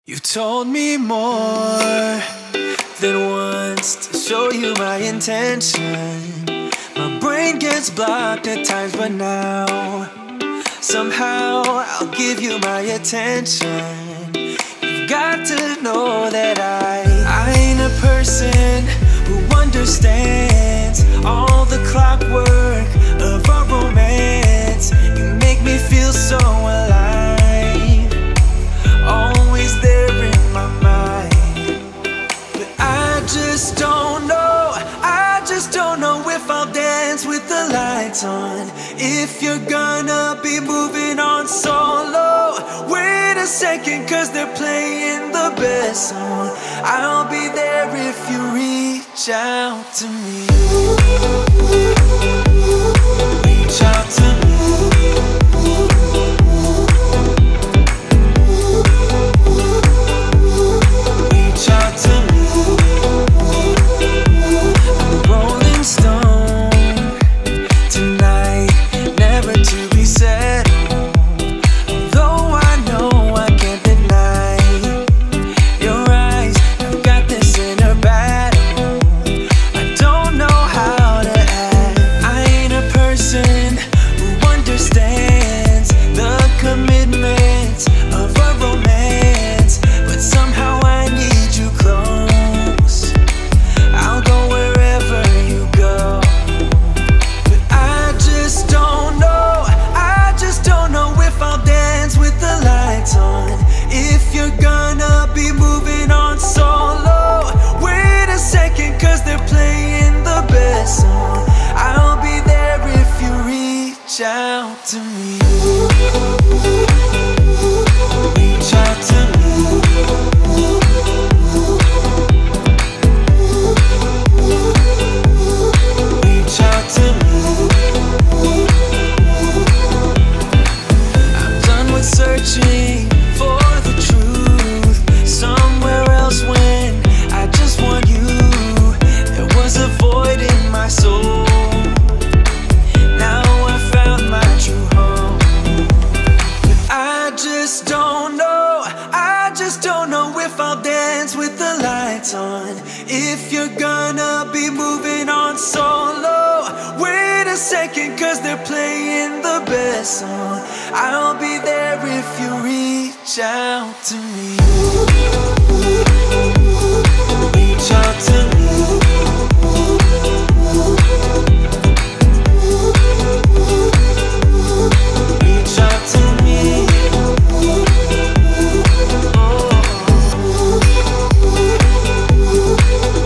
You told me more than once to show you my intention. My brain gets blocked at times, but now somehow I'll give you my attention. You've got to know that I ain't a person who understands all the clockwork of our romance. You make me feel so alive, always there in my mind. But I just don't know, I just don't know if I'll dance with the lights on, if you're gonna be moving on solo. Wait a second, cause they're playing the best song. I'll be there if you reach out to me. Reach out to me. Reach out to me. I'm a rolling stone tonight, never to be settled. Though I know I can't deny your eyes, I've got this inner battle. I don't know how to act. I ain't a person who understands the commitments of a romance, but somehow I need you close. I'll go wherever you go. But I just don't know, I just don't know if I'll dance with the lights on, if you're gonna be moving on solo. Wait a second, cause they're playing the best song. I'll be there if you reach out to me. Reach out to me. Reach out to me. I'm done with searching for the truth somewhere else when I just want you. There was a void in my soul. Now I found my true home. But I just don't know, I just don't know if I'll dance with the lights on, if you're gonna be moving on solo. Wait a second, cause they're playing the best song. I'll be there if you reach out to me. Reach out to me. Reach out to me. Oh.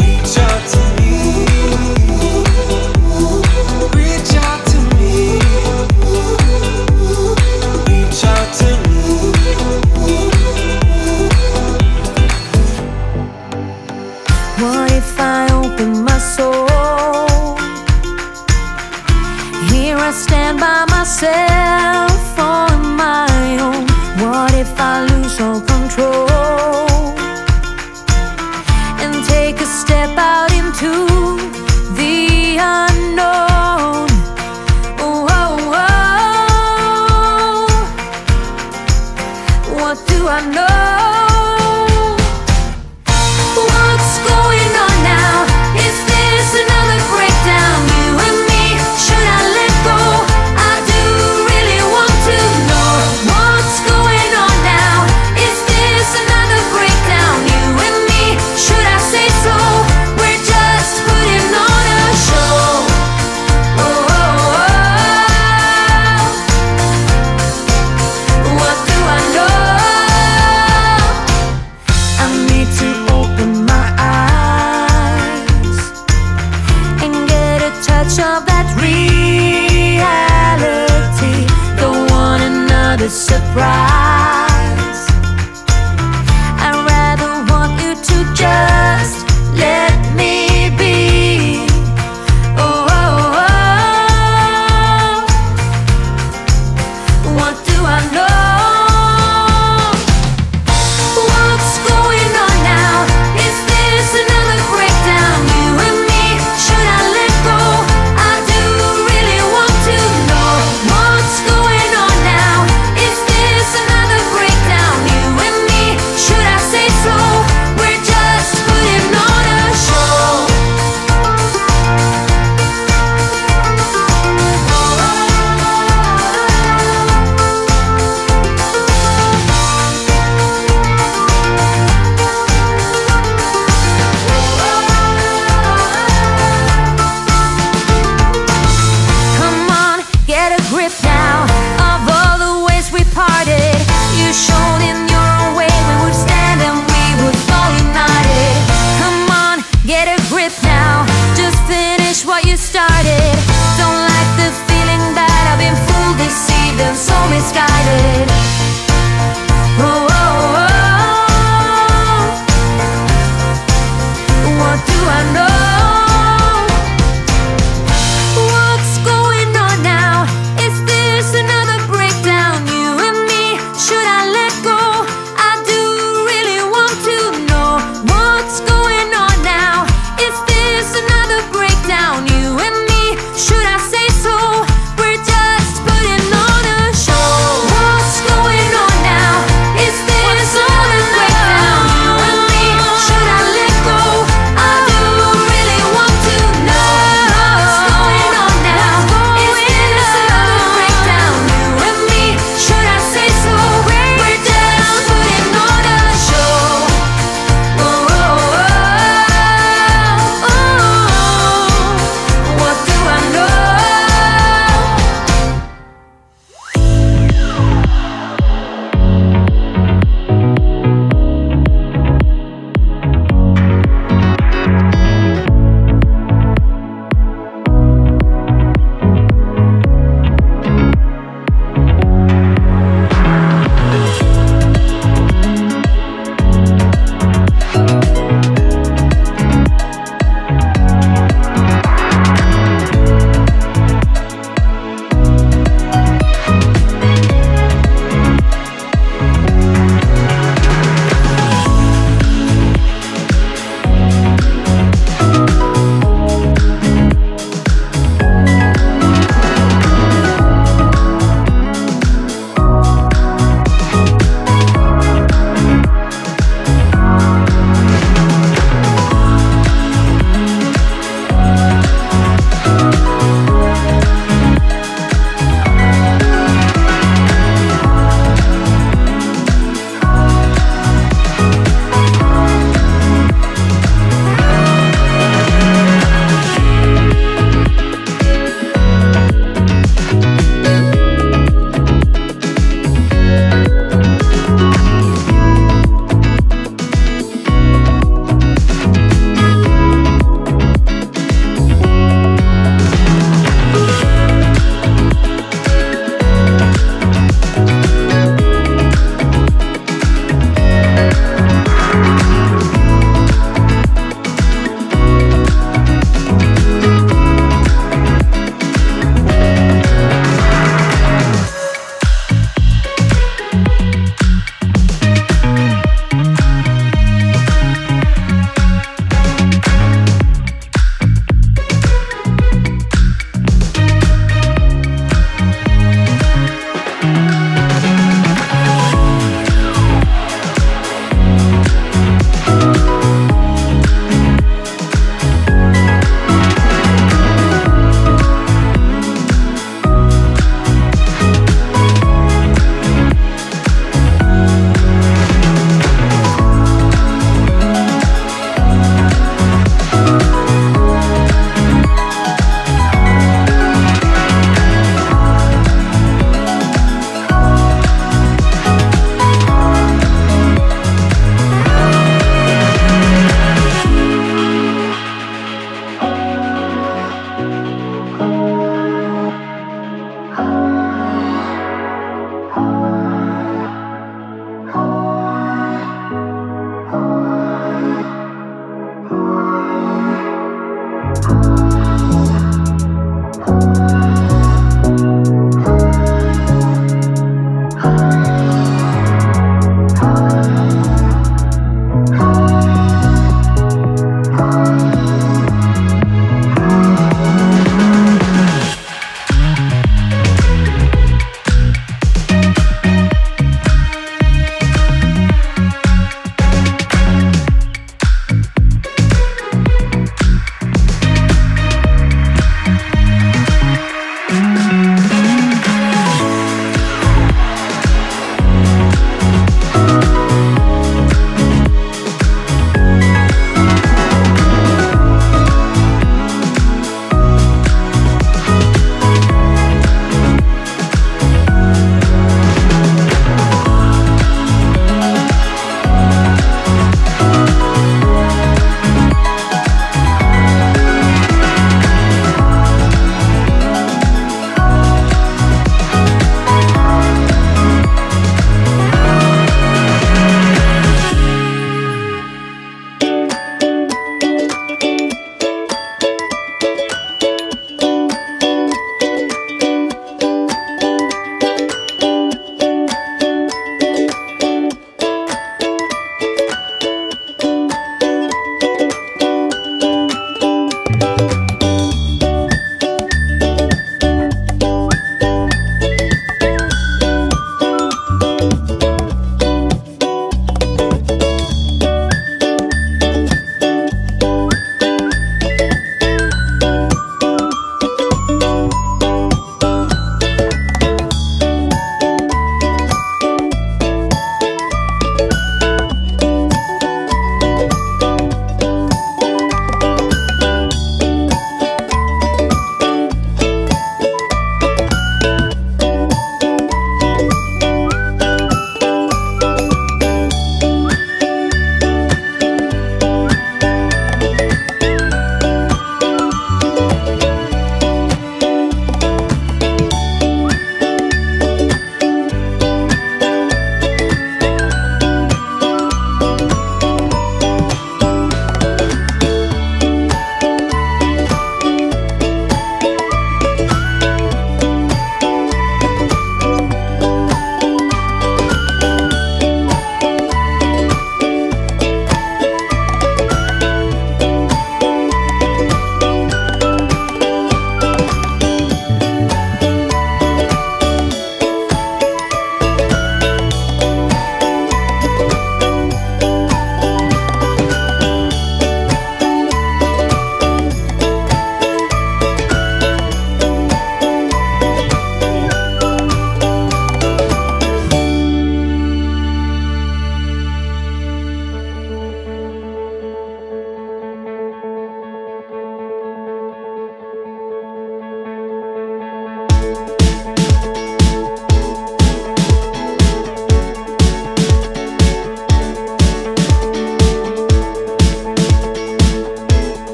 Reach out to me. Reach out to me. Reach out to me. What if I open my soul? Here I stand by myself on my own. What if I lose all control and take a step out into the unknown? Oh, oh, oh. What do I know? What's going on now? Is this another breakdown? You and me, should I let go? I do really want to know what's going on now. Is this another breakdown? You and me, should I say so? We're just putting on a show. Oh, oh, oh. What do I know? I need to open my eyes and get a touch of that reality. Don't want another surprise. I'd rather want you to just let me be. Oh, oh, oh. What do I know? What's going on now? Is this another breakdown? You and me, should I let go? I do really want to know what's going on now. Is this another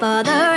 bother